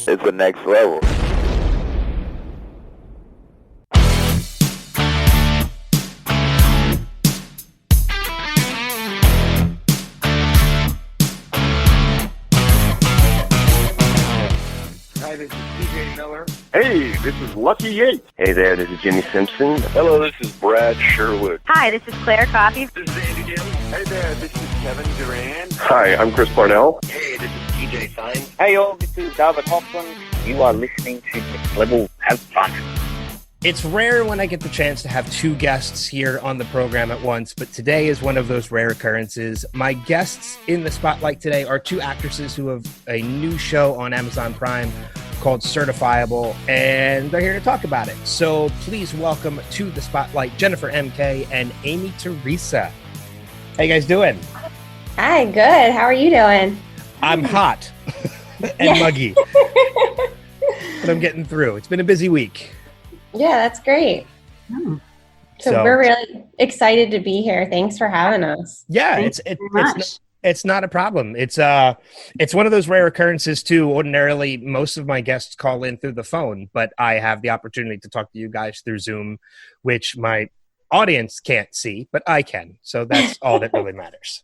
It's the next level. Hi, this is TJ Miller. Hey, this is Lucky Yates. Hey there, this is Jimmy Simpson. Hello, this is Brad Sherwood. Hi, this is Claire Coffey. This is Andy Daly. Hey there, this is Kevin Durant. Hi, I'm Chris Parnell. Hey, this is TJ Sainz. Hey all, this is David Hoffman. You are listening to Next Level. Have fun. It's rare when I get the chance to have two guests here on the program at once, but today is one of those rare occurrences. My guests in the spotlight today are two actresses who have a new show on Amazon Prime called Certifiable, and they're here to talk about it. So please welcome to the spotlight Jennifer MK and Aimee Theresa. How you guys doing? Hi, good. How are you doing? I'm hot and muggy, but I'm getting through. It's been a busy week. Yeah, that's great. So we're really excited to be here. Thanks for having us. Yeah, it's not a problem. It's one of those rare occurrences too. Ordinarily, most of my guests call in through the phone, but I have the opportunity to talk to you guys through Zoom, which my audience can't see, but I can. So that's all that really matters.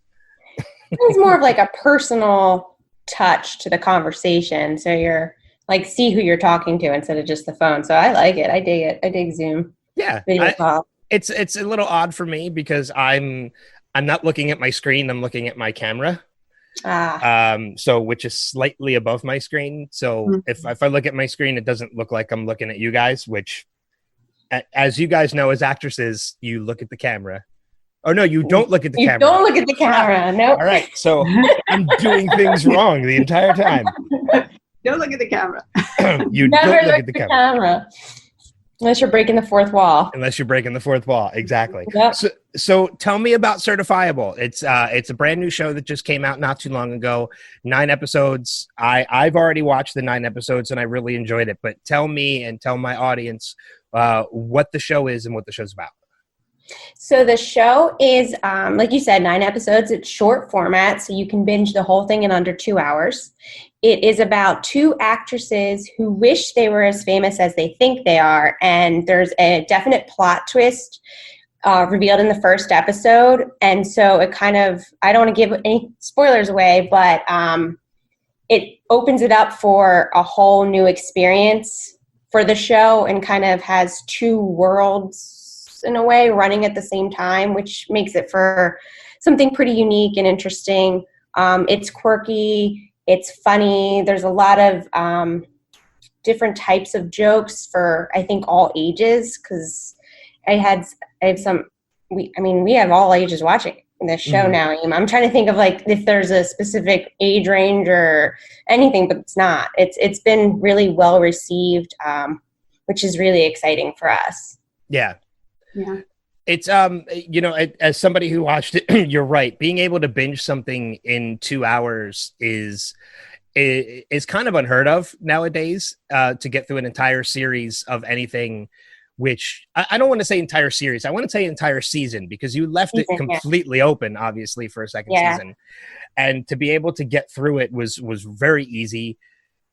It's more of like a personal touch to the conversation. So you're like, see who you're talking to instead of just the phone. So I like it. I dig it. I dig Zoom. Yeah. Video call. It's a little odd for me because I'm not looking at my screen. I'm looking at my camera. So which is slightly above my screen. So if I look at my screen, it doesn't look like I'm looking at you guys, which as you guys know, as actresses, you look at the camera. Oh no, you don't look at the camera. You don't look at the camera. No. All right. So I'm doing things wrong the entire time. Don't look at the camera. You never don't look at the camera. Unless you're breaking the fourth wall. Exactly. Yep. So tell me about Certifiable. It's a brand new show that just came out not too long ago. 9 episodes. I've already watched the 9 episodes and I really enjoyed it. But tell me and tell my audience what the show is and what the show's about. So the show is, like you said, 9 episodes. It's short format, so you can binge the whole thing in under 2 hours. It is about 2 actresses who wish they were as famous as they think they are, and there's a definite plot twist revealed in the first episode. And so it kind of, I don't want to give any spoilers away, but it opens it up for a whole new experience for the show and kind of has 2 worlds in a way running at the same time, which makes it for something pretty unique and interesting. It's quirky, it's funny. There's a lot of different types of jokes for, I think, all ages, because we have all ages watching this show now. I'm trying to think of like if there's a specific age range or anything, but it's not. It's been really well received, which is really exciting for us. Yeah. It's as somebody who watched it, you're right. Being able to binge something in 2 hours is kind of unheard of nowadays. To get through an entire series of anything, which I don't want to say entire series. I want to say entire season, because you left it completely open, obviously, for a second season, and to be able to get through it was very easy.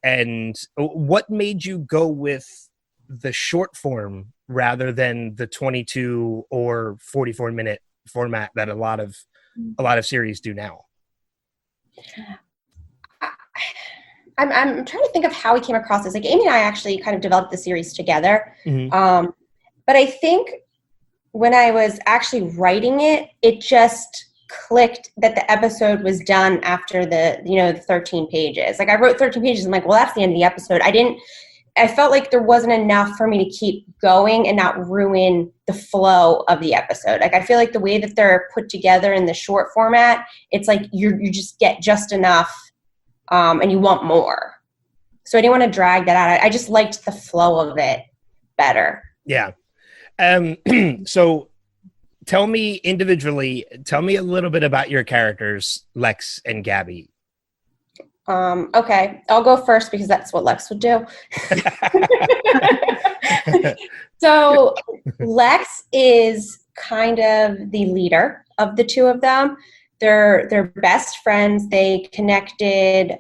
And what made you go with the short form rather than the 22 or 44 minute format that a lot of series do now? I'm trying to think of how we came across this. Like Aimee and I actually kind of developed the series together. But I think when I was actually writing it, it just clicked that the episode was done after the 13 pages. Like I wrote 13 pages. I'm like, well, that's the end of the episode. I felt like there wasn't enough for me to keep going and not ruin the flow of the episode. Like, I feel like the way that they're put together in the short format, it's like you just get just enough and you want more. So I didn't want to drag that out. I just liked the flow of it better. Yeah. So tell me individually, tell me a little bit about your characters, Lex and Gabby. Okay, I'll go first because that's what Lex would do. So Lex is kind of the leader of the 2 of them. they're best friends. They connected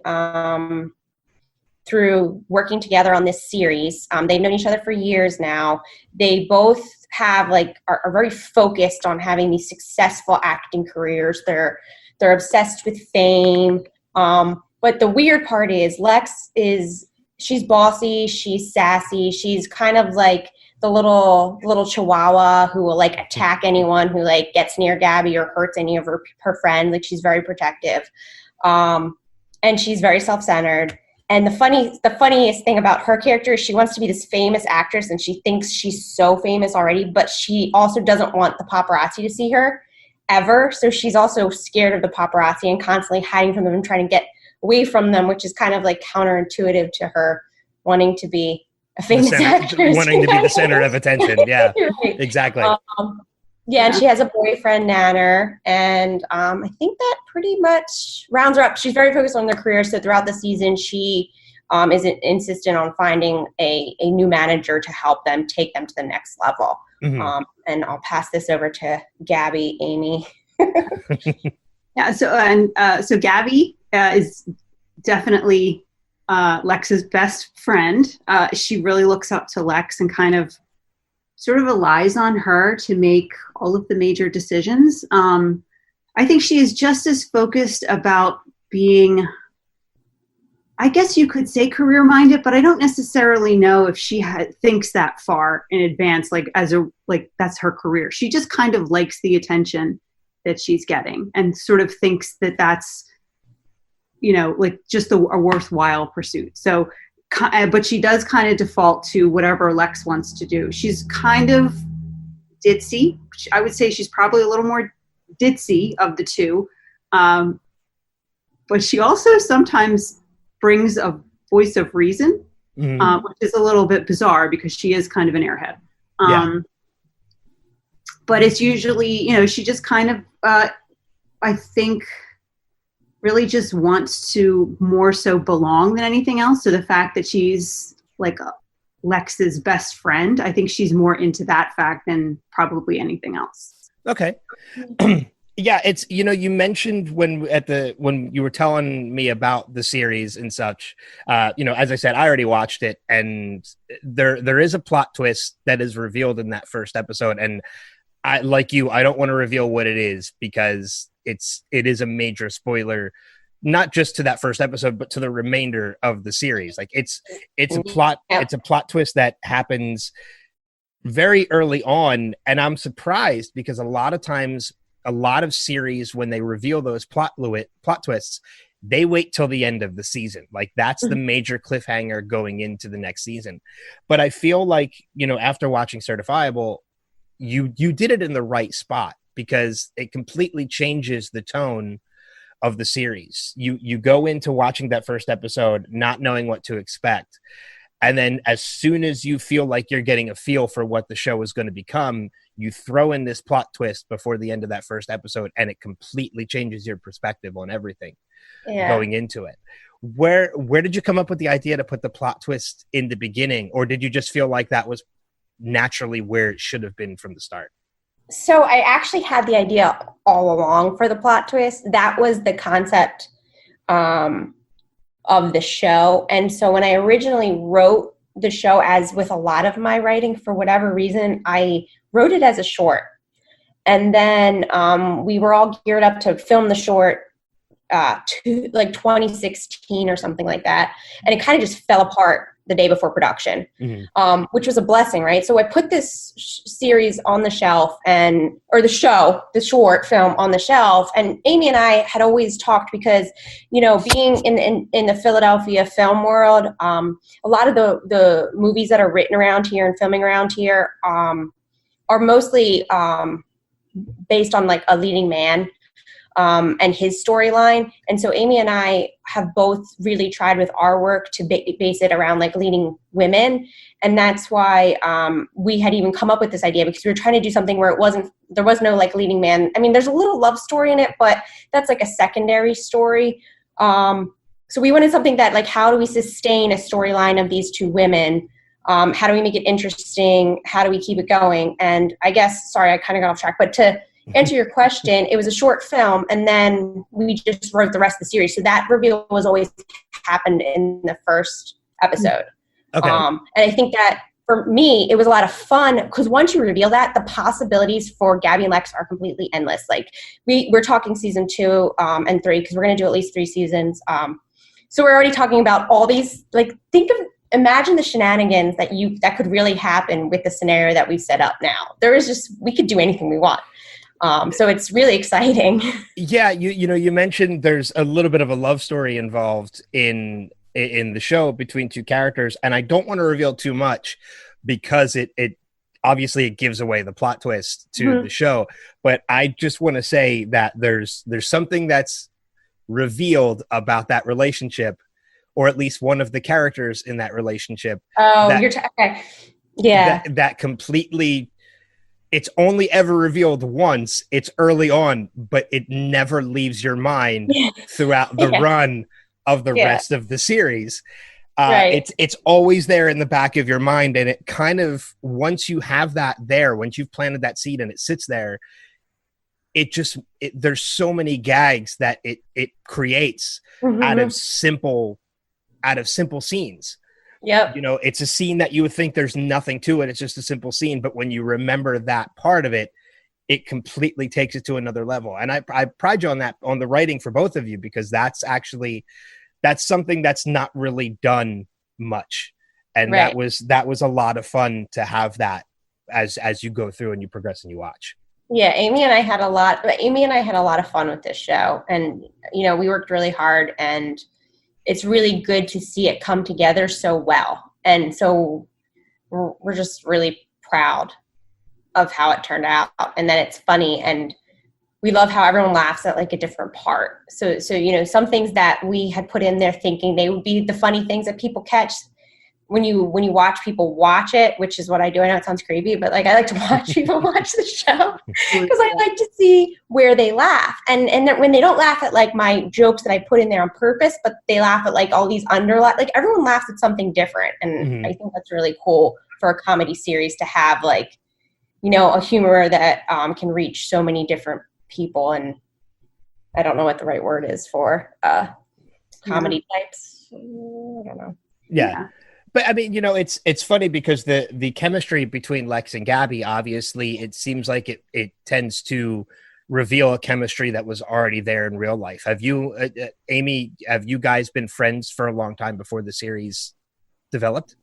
through working together on this series. They've known each other for years now. They both have are very focused on having these successful acting careers. They're obsessed with fame. But the weird part is she's bossy, she's sassy, she's kind of like the little chihuahua who will attack anyone who gets near Gabby or hurts any of her friends. She's very protective. And she's very self-centered. And the funniest thing about her character is she wants to be this famous actress and she thinks she's so famous already, but she also doesn't want the paparazzi to see her ever. So she's also scared of the paparazzi and constantly hiding from them and trying to get away from them, which is kind of counterintuitive to her wanting to be a famous actress. Wanting to be the center of attention. Yeah, right. Exactly. And she has a boyfriend, Nanner, and I think that pretty much rounds her up. She's very focused on their career, so throughout the season, she is insistent on finding a new manager to help them take them to the next level. Mm-hmm. And I'll pass this over to Gabby, Aimee. Yeah, so Gabby is definitely Lex's best friend. She really looks up to Lex and kind of sort of relies on her to make all of the major decisions. I think she is just as focused about being, I guess you could say, career-minded, but I don't necessarily know if she thinks that far in advance, that's her career. She just kind of likes the attention that she's getting and sort of thinks that that's, just a worthwhile pursuit. So, but she does kind of default to whatever Lex wants to do. She's kind of ditzy. I would say she's probably a little more ditzy of the two. But she also sometimes brings a voice of reason, which is a little bit bizarre because she is kind of an airhead. But it's usually, she just kind of, I think, really just wants to more so belong than anything else. So the fact that she's Lex's best friend, I think she's more into that fact than probably anything else. Okay. Yeah, it's, you mentioned when you were telling me about the series and such, as I said, I already watched it, and there is a plot twist that is revealed in that first episode. And I don't want to reveal what it is because it is a major spoiler, not just to that first episode, but to the remainder of the series. It's a plot twist that happens very early on. And I'm surprised because a lot of times, a lot of series, when they reveal those plot twists, they wait till the end of the season. That's the major cliffhanger going into the next season. But I feel after watching Certifiable, you did it in the right spot because it completely changes the tone of the series. You go into watching that first episode not knowing what to expect. And then as soon as you feel like you're getting a feel for what the show is going to become, you throw in this plot twist before the end of that first episode, and it completely changes your perspective on everything going into it. Where did you come up with the idea to put the plot twist in the beginning? Or did you just feel like that was naturally where it should have been from the start? So I actually had the idea all along for the plot twist. That was the concept of the show. And so when I originally wrote the show, as with a lot of my writing, for whatever reason, I wrote it as a short. And then we were all geared up to film the short 2016 or something like that. And it kind of just fell apart the day before production, which was a blessing, right? So I put this series on the shelf the short film on the shelf. And Aimee and I had always talked because, being in the Philadelphia film world, a lot of the movies that are written around here and filming around here are mostly based on a leading man and his storyline. And so Aimee and I have both really tried with our work to base it around leading women. And that's why we had even come up with this idea, because we were trying to do something where there was no leading man. I mean, there's a little love story in it, but that's a secondary story. So we wanted something that how do we sustain a storyline of these two women? How do we make it interesting? How do we keep it going? And I guess, sorry, I kind of got off track, but answer your question, it was a short film, and then we just wrote the rest of the series. So that reveal was always happened in the first episode. Okay. And I think that for me, it was a lot of fun because once you reveal that, the possibilities for Gabby and Lex are completely endless. Like we're talking season 2 and 3 because we're going to do at least 3 seasons. So we're already talking about all these. Like imagine the shenanigans that could really happen with the scenario that we've set up now. We could do anything we want. So it's really exciting. Yeah, you mentioned there's a little bit of a love story involved in the show between 2 characters, and I don't want to reveal too much because it obviously it gives away the plot twist to the show. But I just want to say that there's something that's revealed about that relationship, or at least one of the characters in that relationship. Oh, okay. Yeah. That completely. It's only ever revealed once. It's early on, but it never leaves your mind throughout the run of the rest of the series. Right. It's always there in the back of your mind, and it kind of, once you have that there, once you've planted that seed and it sits there, there's so many gags that it creates out of simple scenes. Yep. It's a scene that you would think there's nothing to it. It's just a simple scene. But when you remember that part of it, it completely takes it to another level. And I pride you on that, on the writing for both of you, because that's something that's not really done much. And that was a lot of fun to have that as you go through and you progress and you watch. Yeah, Aimee and I had a lot of fun with this show. And, we worked really hard, and it's really good to see it come together so well. And so we're just really proud of how it turned out, and that it's funny, and we love how everyone laughs at like a different part. So some things that we had put in there thinking they would be the funny things that people catch when you watch people watch it, which is what I do. I know it sounds creepy, but like I like to watch people watch the show because I like to see where they laugh, and that when they don't laugh at like my jokes that I put in there on purpose, but they laugh at like all these like everyone laughs at something different, and I think that's really cool for a comedy series to have like a humor that can reach so many different people. And I don't know what the right word is for comedy types. I don't know. Yeah. But I mean, it's funny because the chemistry between Lex and Gabby, obviously, it seems like it tends to reveal a chemistry that was already there in real life. Have you, Aimee, have you guys been friends for a long time before the series developed?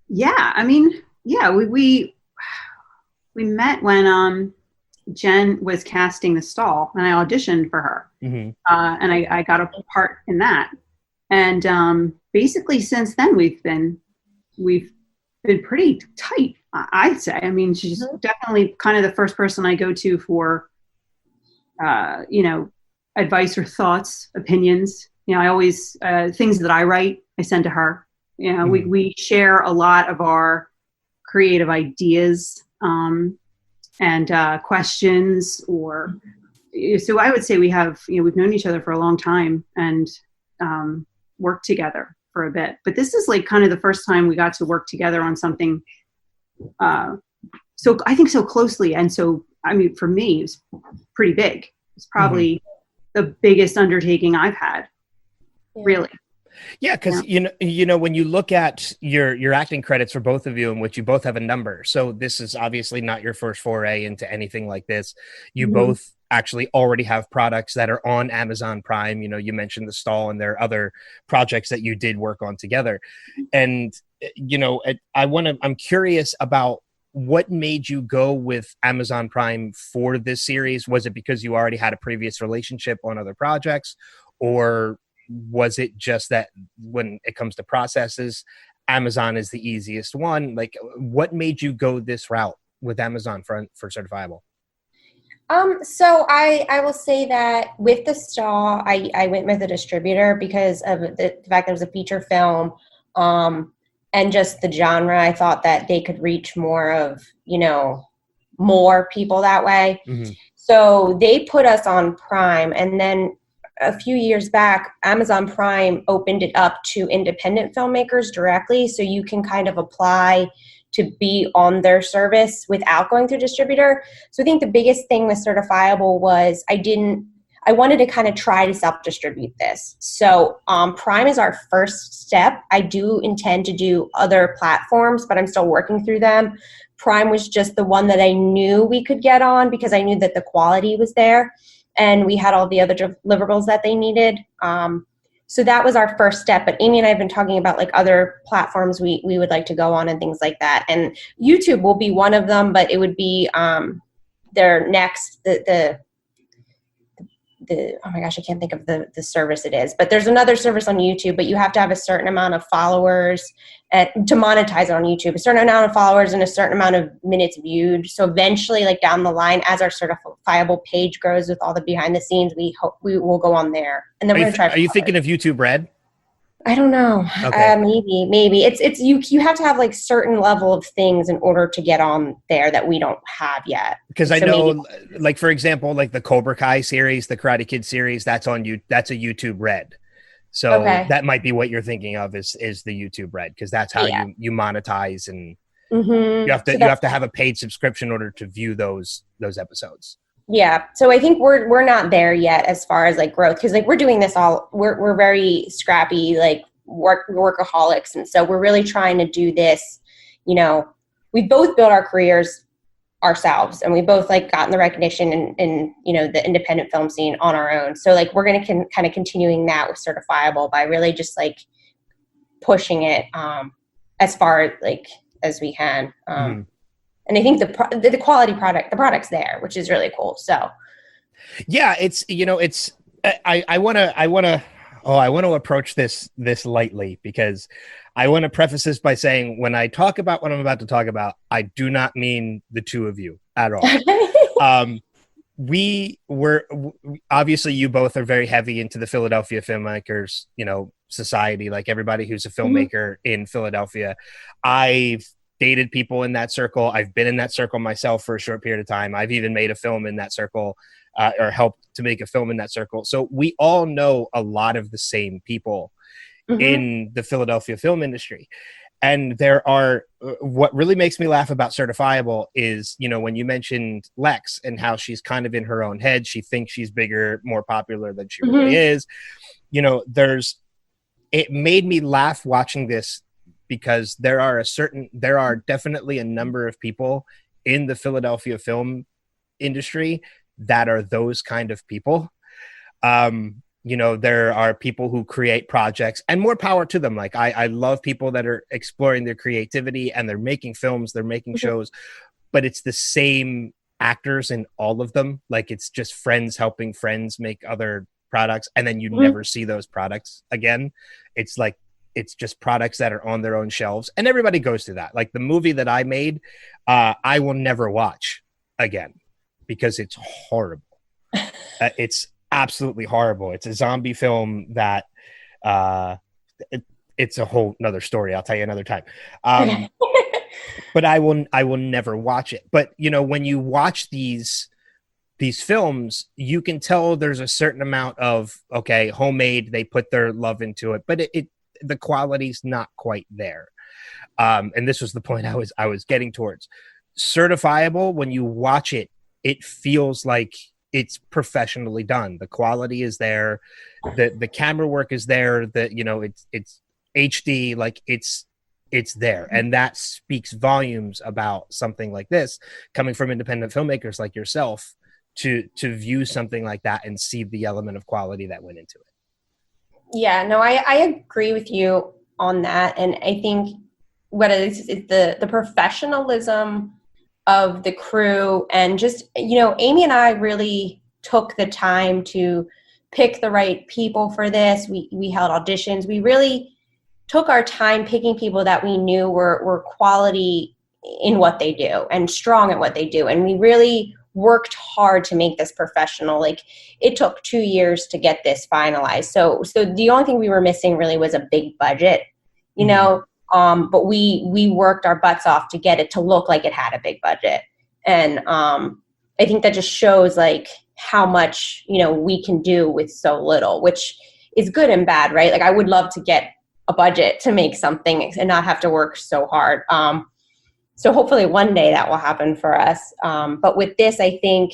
Yeah, I mean, yeah, we met when Jen was casting The Stall, and I auditioned for her, and I got a part in that. And basically, since then, we've been pretty tight, I'd say. I mean, she's definitely kind of the first person I go to for, advice or thoughts, opinions. I always things that I write, I send to her. We share a lot of our creative ideas and questions, or so I would say we have. We've known each other for a long time, and worked together for a bit, but this is like kind of the first time we got to work together on something so I think so closely, and so I mean for me it's pretty big. It's probably the biggest undertaking I've had, really. Yeah, because when you look at your acting credits for both of you, in which you both have a number, so this is obviously not your first foray into anything like this. You both actually already have products that are on Amazon Prime. You mentioned The Stall, and there are other projects that you did work on together. And I'm curious about what made you go with Amazon Prime for this series. Was it because you already had a previous relationship on other projects, or was it just that when it comes to processes, Amazon is the easiest one? Like, what made you go this route with Amazon for Certifiable? So I will say that with The Stall, I went with a distributor because of the fact that it was a feature film, and just the genre. I thought that they could reach more of, more people that way. So they put us on Prime, and then a few years back, Amazon Prime opened it up to independent filmmakers directly. So you can kind of apply to be on their service without going through distributor. So I think the biggest thing with Certifiable was I wanted to kind of try to self-distribute this. So Prime is our first step. I do intend to do other platforms, but I'm still working through them. Prime was just the one that I knew we could get on because I knew that the quality was there and we had all the other deliverables that they needed. So that was our first step. But Aimee and I have been talking about like other platforms we would like to go on and things like that. And YouTube will be one of them, but it would be their next, oh my gosh, I can't think of the service it is, but there's another service on YouTube, but you have to have a certain amount of followers to monetize it on YouTube, a certain amount of followers and a certain amount of minutes viewed. So eventually, like down the line, as our certifiable page grows with all the behind the scenes, we hope we will go on there. And then we're going to try. Are you thinking of YouTube Red? I don't know. Okay. Maybe it's you have to have like certain level of things in order to get on there that we don't have yet. Because I know, like for example, like the Cobra Kai series, the Karate Kid series, that's on you. That's a YouTube Red. So that might be what you're thinking of is the YouTube Red, because that's how you monetize, and you have to have a paid subscription in order to view those episodes. Yeah. So I think we're not there yet as far as like growth, because like we're doing this we're very scrappy, like workaholics. And so we're really trying to do this, you know, we both built our careers ourselves and we both like gotten the recognition in you know, the independent film scene on our own. So like we're going to kind of continuing that with Certifiable by really just like pushing it as far like as we can. And I think the quality the product's there, which is really cool. So, yeah, it's, you know, it's, I want to approach this lightly, because I want to preface this by saying when I talk about what I'm about to talk about, I do not mean the two of you at all. We were, obviously you both are very heavy into the Philadelphia filmmakers, you know, society, like everybody who's a filmmaker in Philadelphia. I've dated people in that circle. I've been in that circle myself for a short period of time. I've even made a film in that circle, or helped to make a film in that circle. So we all know a lot of the same people in the Philadelphia film industry. And there are, what really makes me laugh about Certifiable is, you know, when you mentioned Lex and how she's kind of in her own head, she thinks she's bigger, more popular than she really is. You know, it made me laugh watching this, because there are definitely a number of people in the Philadelphia film industry that are those kind of people. You know, there are people who create projects, and more power to them. Like I love people that are exploring their creativity and they're making films, they're making shows, but it's the same actors in all of them. Like it's just friends helping friends make other products, and then you never see those products again. It's like, it's just products that are on their own shelves, and everybody goes through that. Like the movie that I made, I will never watch again because it's horrible. It's absolutely horrible. It's a zombie film that it's a whole nother story. I'll tell you another time. But I will never watch it. But you know, when you watch these films, you can tell there's a certain amount of, okay, homemade, they put their love into it, but the quality's not quite there. And this was the point I was getting towards. Certifiable, when you watch it, it feels like it's professionally done. The quality is there, the camera work is there, that, you know, it's HD, like it's there. And that speaks volumes about something like this coming from independent filmmakers like yourself, to view something like that and see the element of quality that went into it. Yeah, no, I agree with you on that. And I think what it is the professionalism of the crew, and just, you know, Aimee and I really took the time to pick the right people for this. We held auditions. We really took our time picking people that we knew were quality in what they do and strong at what they do. And we really worked hard to make this professional. Like it took 2 years to get this finalized. So the only thing we were missing really was a big budget, you know, but we worked our butts off to get it to look like it had a big budget. And I think that just shows like how much, you know, we can do with so little, which is good and bad, right? Like I would love to get a budget to make something and not have to work so hard. So hopefully one day that will happen for us. But with this, I think,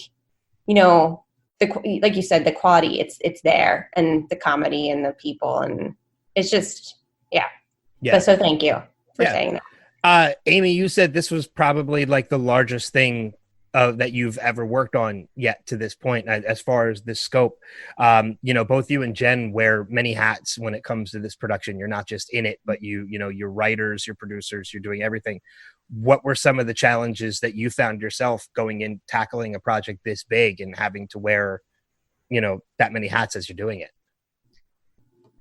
you know, like you said, the quality, it's there, and the comedy and the people, and it's just, yeah. But so thank you for saying that. Aimee, you said this was probably like the largest thing that you've ever worked on yet to this point, as far as this scope. You know, both you and Jen wear many hats when it comes to this production. You're not just in it, but you're writers, you're producers, you're doing everything. What were some of the challenges that you found yourself going in, tackling a project this big and having to wear, you know, that many hats as you're doing it?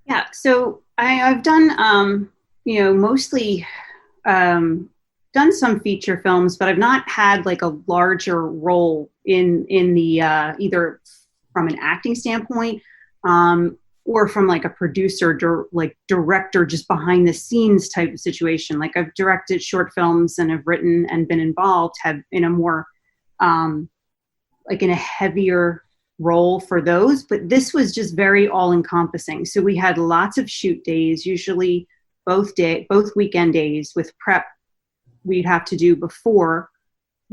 Yeah, so I've done, you know, mostly done some feature films, but I've not had like a larger role in the either from an acting standpoint or from like a producer, director, just behind the scenes type of situation. Like I've directed short films and have written and been involved, have in a more like in a heavier role for those, but this was just very all encompassing. So we had lots of shoot days, usually both weekend days with prep we'd have to do before,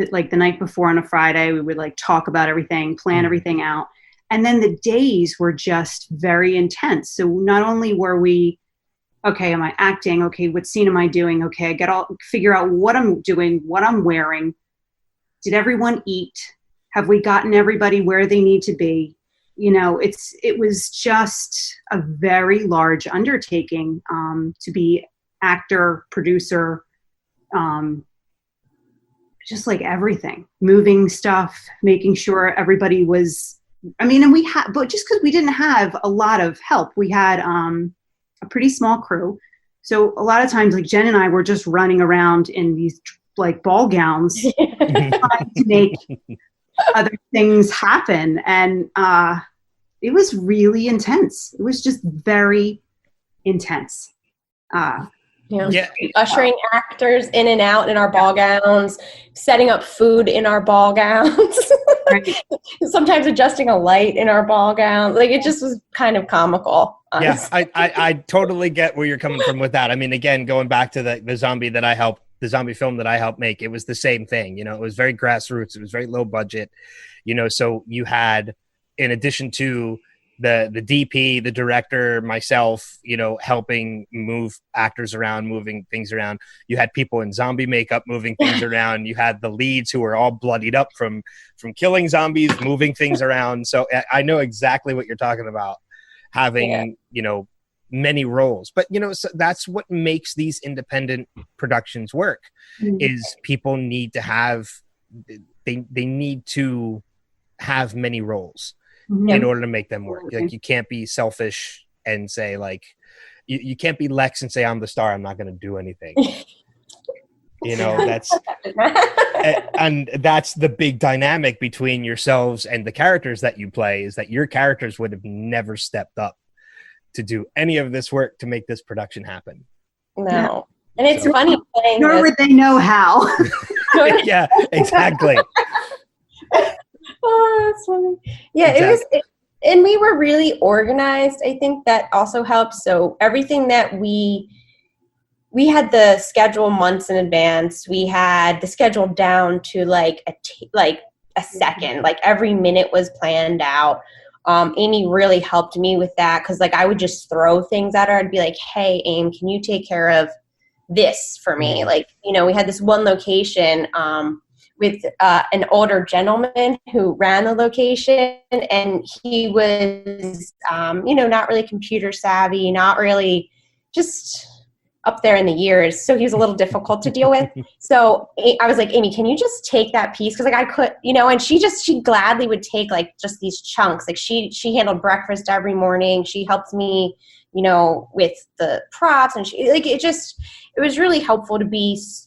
like the night before on a Friday. We would like talk about everything, plan everything out. And then the days were just very intense. So not only were we, okay, am I acting? Okay, what scene am I doing? Okay, I got to figure out what I'm doing, what I'm wearing. Did everyone eat? Have we gotten everybody where they need to be? You know, it was just a very large undertaking to be actor, producer, just like everything, moving stuff, making sure everybody was, I mean, and we had, but just because we didn't have a lot of help, we had a pretty small crew. So a lot of times, like Jen and I were just running around in these like ball gowns trying to make other things happen. And it was really intense. It was just very intense. Ushering actors in and out in our ball gowns, setting up food in our ball gowns, sometimes adjusting a light in our ball gowns. Like it just was kind of comical. Honestly. Yeah, I totally get where you're coming from with that. I mean, again, going back to the zombie film that I helped make, it was the same thing. You know, it was very grassroots. It was very low budget. You know, so you had, in addition to the DP, the director, myself, you know, helping move actors around, moving things around. You had people in zombie makeup moving things around. You had the leads who were all bloodied up from killing zombies, moving things around. So I know exactly what you're talking about, having, you know, many roles. But, you know, so that's what makes these independent productions work, is people need to have, they need to have many roles in order to make them work. Like you can't be selfish and say like, you can't be Lex and say, I'm the star, I'm not going to do anything. You know, that's, and that's the big dynamic between yourselves and the characters that you play, is that your characters would have never stepped up to do any of this work to make this production happen. No. And it's funny playing nor would they know how. Yeah, exactly. Oh, that's funny. Yeah, exactly. And we were really organized. I think that also helps. So everything that we had the schedule months in advance. We had the schedule down to like a second. Like every minute was planned out. Aimee really helped me with that, because like I would just throw things at her. I'd be like, hey, Aim, can you take care of this for me? Like, you know, we had this one location with an older gentleman who ran the location, and he was, you know, not really computer savvy, not really, just up there in the years. So he was a little difficult to deal with. So I was like, Aimee, can you just take that piece? Cause like I could, you know, and she gladly would take like just these chunks. Like she handled breakfast every morning. She helped me, you know, with the props, and she like, it was really helpful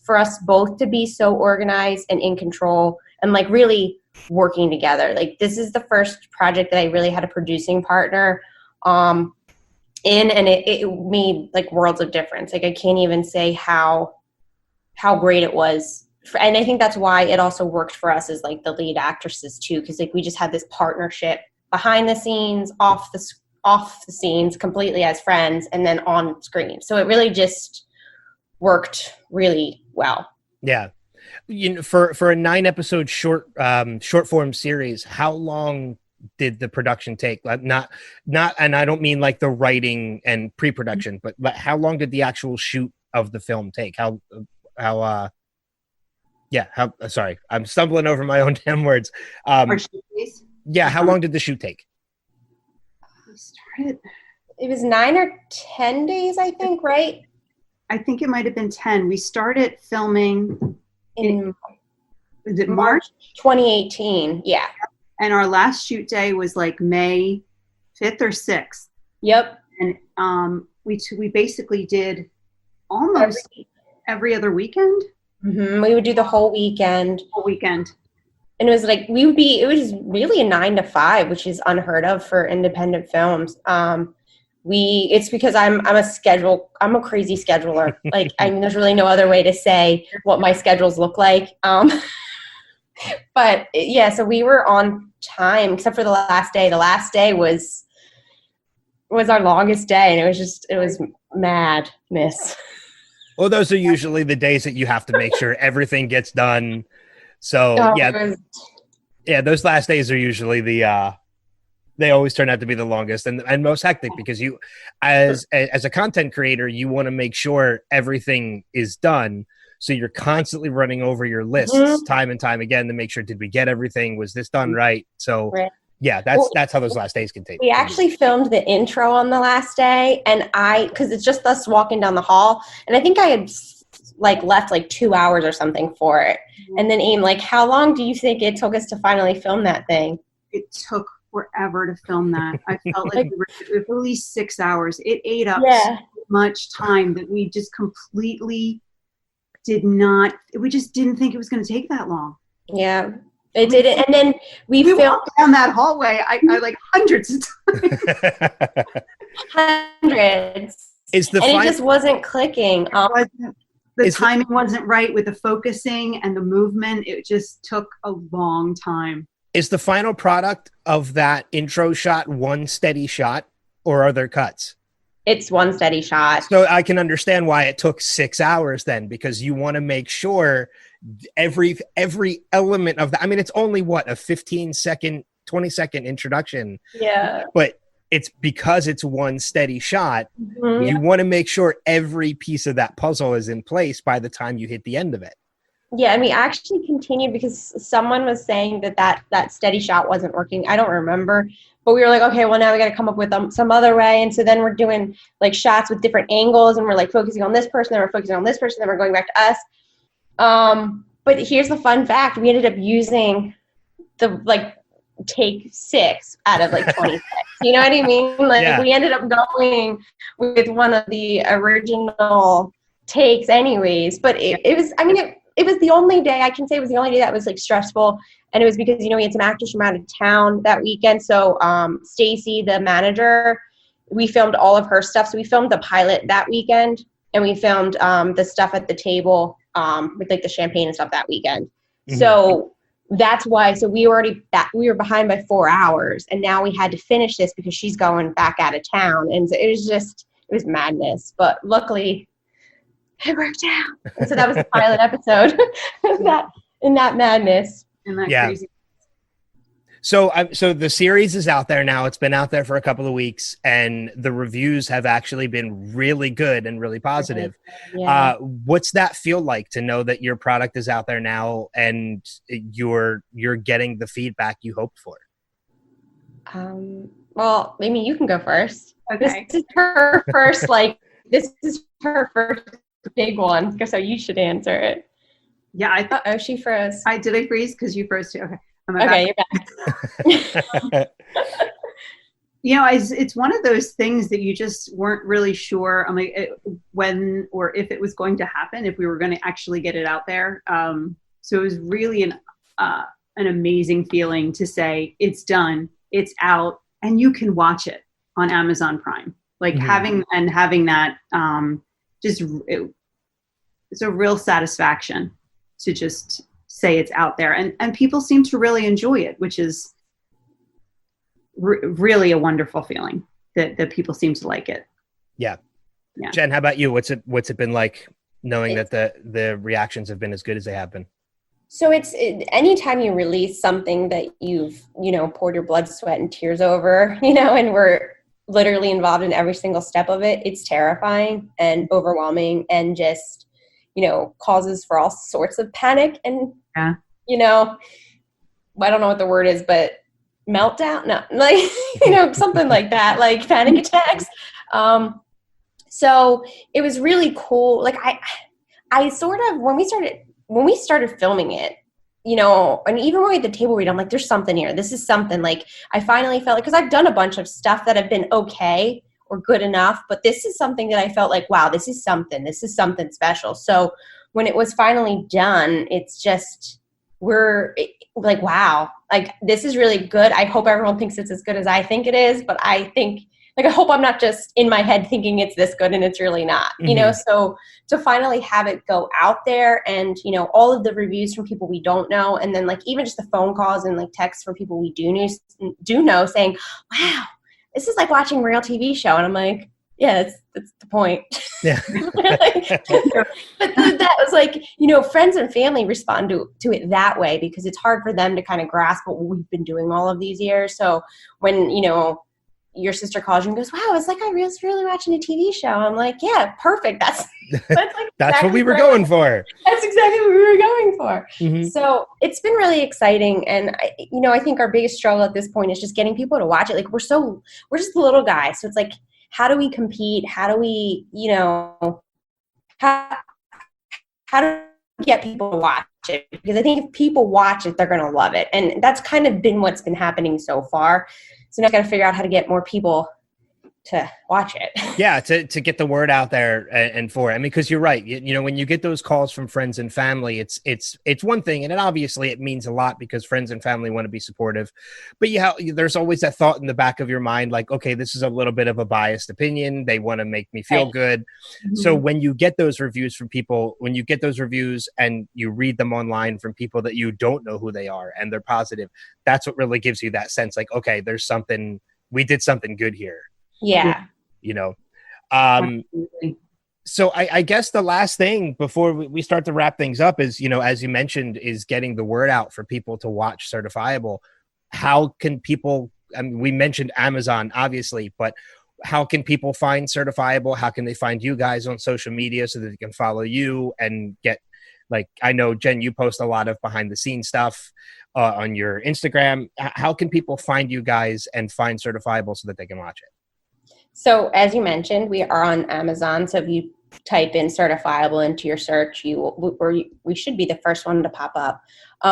for us both to be so organized and in control and like really working together. Like this is the first project that I really had a producing partner and it made like worlds of difference. Like I can't even say how great it was. And I think that's why it also worked for us as like the lead actresses too, because like we just had this partnership behind the scenes, off the scenes, completely as friends, and then on screen. So it really just worked really well. Yeah. For a 9-episode short form series, how long did the production take? Not, and I don't mean like the writing and pre-production, but how long did the actual shoot of the film take? Sorry, I'm stumbling over my own damn words. Yeah, how long did the shoot take? We started. It was 9 or 10 days, I think, right? I think it might have been 10. We started filming in March 2018. Yeah. And our last shoot day was like May 5th or 6th. Yep. And we basically did almost every other weekend. Mm-hmm. We would do the whole weekend. And it was like, it was really a 9 to 5, which is unheard of for independent films. It's because I'm a crazy scheduler. Like, I mean, there's really no other way to say what my schedules look like. But yeah, so we were on time except for the last day. The last day was our longest day, and it was madness. Well, those are usually the days that you have to make sure everything gets done. So those last days are usually they always turn out to be the longest and most hectic, because you, as a content creator, you want to make sure everything is done. So you're constantly running over your lists time and time again to make sure, did we get everything? Was this done right? So yeah, that's how those last days can take. We actually filmed the intro on the last day, and because it's just us walking down the hall, and I think I had left 2 hours or something for it. And then Aim, how long do you think it took us to finally film that thing? It took forever to film that. I felt like we were at least 6 hours. It ate up so much time that we just completely we just didn't think it was going to take that long. Yeah, it didn't. And then we filmed walked down that hallway. I like hundreds of times. Hundreds. It just wasn't clicking. The timing wasn't right with the focusing and the movement. It just took a long time. Is the final product of that intro shot one steady shot, or are there cuts? It's one steady shot. So I can understand why it took 6 hours then, because you want to make sure every element of that. I mean, it's only a 15-second, 20-second introduction. Yeah. But it's because it's one steady shot. Mm-hmm. You want to make sure every piece of that puzzle is in place by the time you hit the end of it. Yeah, and we actually continued because someone was saying that steady shot wasn't working. I don't remember. But we were like, okay, well, now we got to come up with some other way. And so then we're doing shots with different angles, and we're focusing on this person, then we're focusing on this person, then we're going back to us. But here's the fun fact. We ended up using the take 6 out of 26. You know what I mean? We ended up going with one of the original takes anyways. But it was the only day, I can say it was the only day that was stressful. And it was because, we had some actors from out of town that weekend. So Stacy, the manager, we filmed all of her stuff. So we filmed the pilot that weekend, and we filmed the stuff at the table with the champagne and stuff that weekend. Mm-hmm. So that's why. So we were behind by 4 hours, and now we had to finish this because she's going back out of town. And so it was madness. But luckily, it worked out. And so that was the pilot episode in that madness. And that crazy. So the series is out there now. It's been out there for a couple of weeks, and the reviews have actually been really good and really positive. Yeah. What's that feel like to know that your product is out there now and you're getting the feedback you hoped for? Well, Aimee, you can go first. Okay. This is her first this is her first big one, so you should answer it. Yeah, she froze. Did I freeze? Because you froze too. Okay. Okay, you're back. It's one of those things that you just weren't really sure when or if it was going to happen, if we were going to actually get it out there. So it was really an amazing feeling to say it's done, it's out, and you can watch it on Amazon Prime. Having that, it's a real satisfaction to just say it's out there, and people seem to really enjoy it, which is really a wonderful feeling that people seem to like it. Yeah. Jen, how about you? What's it been like knowing that the reactions have been as good as they have been? So anytime you release something that you've, poured your blood, sweat, and tears over, and we're literally involved in every single step of it, it's terrifying and overwhelming and just, causes for all sorts of panic and, I don't know what the word is, but meltdown? No, like, something like that, like panic attacks. So it was really cool. Like I sort of, when we started filming it, and even when we had the table read, I'm like, there's something here. This is something. Like, I finally felt like, because I've done a bunch of stuff that have been okay or good enough, but this is something that I felt like, wow, this is something special. So when it was finally done, it's just, we're like, wow, like, this is really good. I hope everyone thinks it's as good as I think it is, but I think, like, I hope I'm not just in my head thinking it's this good and it's really not, so to finally have it go out there and, all of the reviews from people we don't know. And then, like, even just the phone calls and like texts from people we do know saying, wow, this is like watching a real TV show. And I'm like, yeah, that's the point. Yeah. But that was like, friends and family respond to it that way because it's hard for them to kind of grasp what we've been doing all of these years. So when, your sister calls you and goes, wow, it's like I was really watching a TV show. I'm like, yeah, perfect. That's like that's what we were going for. That's exactly what we were going for. Mm-hmm. So it's been really exciting. And I think our biggest struggle at this point is just getting people to watch it. Like, we're just the little guys. So it's like, how do we compete? How do we, how do we get people to watch it? Because I think if people watch it, they're going to love it. And that's kind of been what's been happening so far. So now I've got to figure out how to get more people to watch it. Yeah, to get the word out there and for it. I mean, because you're right. When you get those calls from friends and family, it's one thing, and obviously it means a lot because friends and family want to be supportive. But there's always that thought in the back of your mind, like, okay, this is a little bit of a biased opinion. They want to make me feel good. Mm-hmm. So when you get those reviews from people, when you get those reviews and you read them online from people that you don't know who they are and they're positive, that's what really gives you that sense, like, okay, we did something good here. Yeah. So I guess the last thing before we start to wrap things up is, as you mentioned, is getting the word out for people to watch Certifiable. How can people, we mentioned Amazon, obviously, but how can people find Certifiable? How can they find you guys on social media so that they can follow you and get, like, I know, Jen, you post a lot of behind the scenes stuff on your Instagram. How can people find you guys and find Certifiable so that they can watch it? So as you mentioned, we are on Amazon. So if you type in Certifiable into your search, we should be the first one to pop up.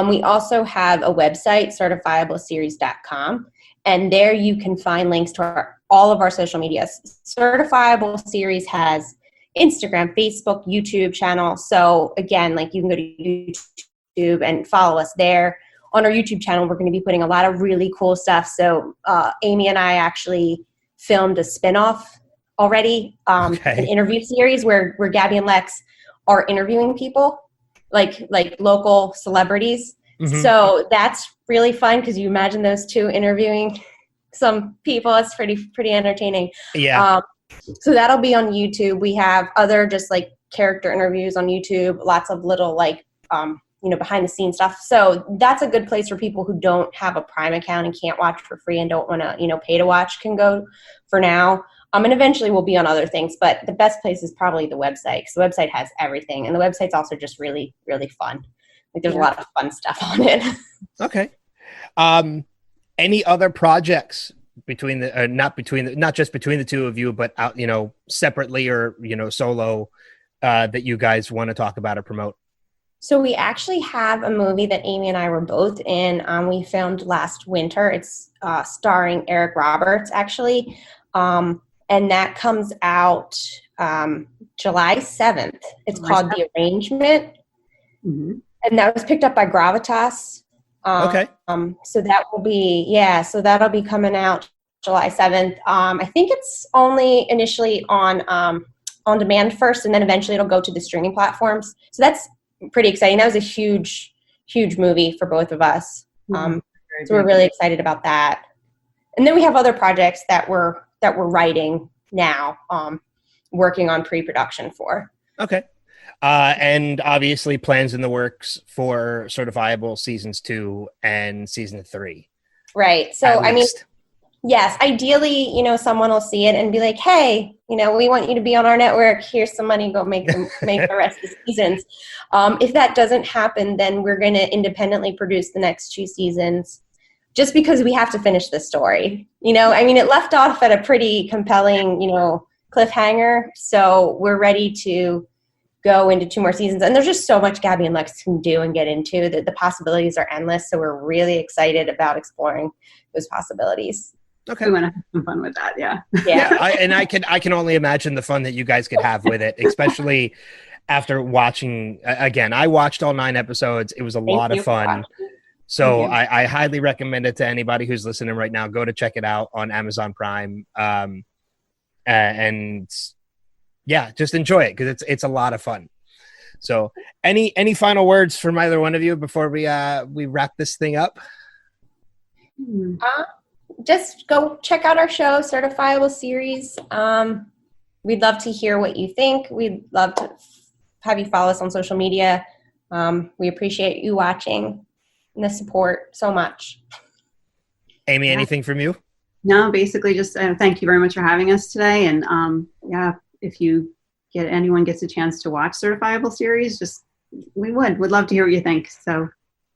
We also have a website, certifiableseries.com, and there you can find links to all of our social medias. Certifiable Series has Instagram, Facebook, YouTube channel. So again, like, you can go to YouTube and follow us there. On our YouTube channel, we're going to be putting a lot of really cool stuff. So Aimee and I actually filmed a spinoff already, an interview series where Gabby and Lex are interviewing people, like local celebrities. Mm-hmm. So that's really fun because you imagine those two interviewing some people. It's pretty entertaining. Yeah. So that'll be on YouTube. We have other just like character interviews on YouTube, lots of little like behind the scenes stuff. So that's a good place for people who don't have a Prime account and can't watch for free and don't want to, pay to watch, can go for now. And eventually we'll be on other things, but the best place is probably the website because the website has everything. And the website's also just really, really fun. Like, there's a lot of fun stuff on it. Okay. Any other projects not just between the two of you, but out, separately or, solo, that you guys want to talk about or promote? So we actually have a movie that Aimee and I were both in. We filmed last winter. It's starring Eric Roberts, actually. And that comes out July 7th. It's called The Arrangement. Mm-hmm. And that was picked up by Gravitas. Okay. So that'll be coming out July 7th. I think it's only initially on demand first, and then eventually it'll go to the streaming platforms. So that's pretty exciting. That was a huge movie for both of us. So we're really excited about that. And then we have other projects that we're writing now, working on pre-production for. Okay. And obviously plans in the works for Certifiable seasons 2 and season 3. Right. So, I mean, yes, ideally, someone will see it and be like, hey, we want you to be on our network. Here's some money. Go make the rest of the seasons. If that doesn't happen, then we're going to independently produce the next 2 seasons just because we have to finish the story. It left off at a pretty compelling, cliffhanger. So we're ready to go into 2 more seasons. And there's just so much Gabby and Lex can do and get into that the possibilities are endless. So we're really excited about exploring those possibilities. Okay. We want to have some fun with that. Yeah. Yeah. I can only imagine the fun that you guys could have with it, especially after watching, again, I watched all 9 episodes. It was a lot of fun. So I highly recommend it to anybody who's listening right now. Go to check it out on Amazon Prime. And yeah, just enjoy it because it's a lot of fun. So any final words from either one of you before we wrap this thing up? Just go check out our show, Certifiable series. We'd love to hear what you think. We'd love to have you follow us on social media. We appreciate you watching and the support so much. Aimee, anything from you? No, basically just thank you very much for having us today. And if anyone gets a chance to watch Certifiable series, we'd love to hear what you think. So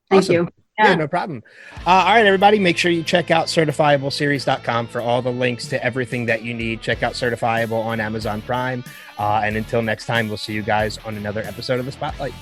thank you. Yeah, no problem. All right, everybody, make sure you check out certifiableseries.com for all the links to everything that you need. Check out Certifiable on Amazon Prime. And until next time, we'll see you guys on another episode of The Spotlight.